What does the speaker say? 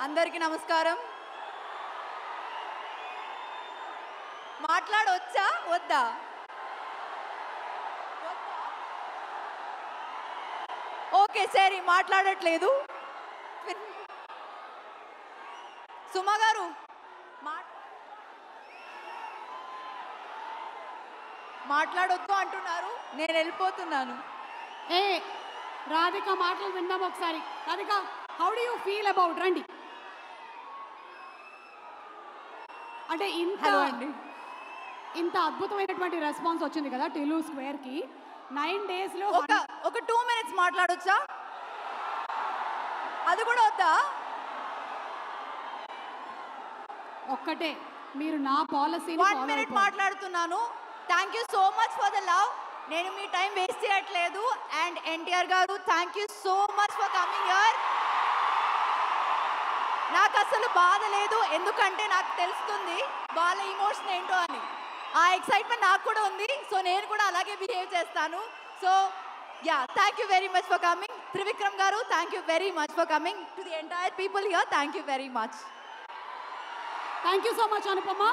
అందరికీ నమస్కారం. మాట్లాడొచ్చా వద్దా? ఓకే సరే మాట్లాడట్లేదు. సుమా గారు మాట్లాడొద్దు అంటున్నారు, నేను వెళ్ళిపోతున్నాను. ఏ రాధిక మాటలు విందాం ఒకసారి. Radhika, how do you feel about రండి. అంటే ఇంత అద్భుతమైనటువంటి రెస్పాన్స్ వచ్చింది కదా టిలు స్క్వేర్ కి. 9 days లో ఒక 2 minutes మాట్లాడొచ్చా? అది కూడా వద్దా? ఒక్కటే, మీరు నా పాలసీని 1 minute మాట్లాడుతున్నాను. Thank you so much for the love. నేను మీ టైం వేస్ట్ చేయట్లేదు. అండ్ ఎన్టీఆర్ గారు thank you so much for coming here. నాకు అసలు బాధ లేదు, ఎందుకంటే నాకు తెలుస్తుంది వాళ్ళ ఇమోషన్ ఏంటో అని. ఆ ఎక్సైట్మెంట్ నాకు కూడా ఉంది. సో నేను కూడా అలాగే బిహేవ్ చేస్తాను. So yeah, thank you very much for coming. Trivikram గారు thank you very much for coming. To the entire people here thank you very much. Thank you so much Anupama.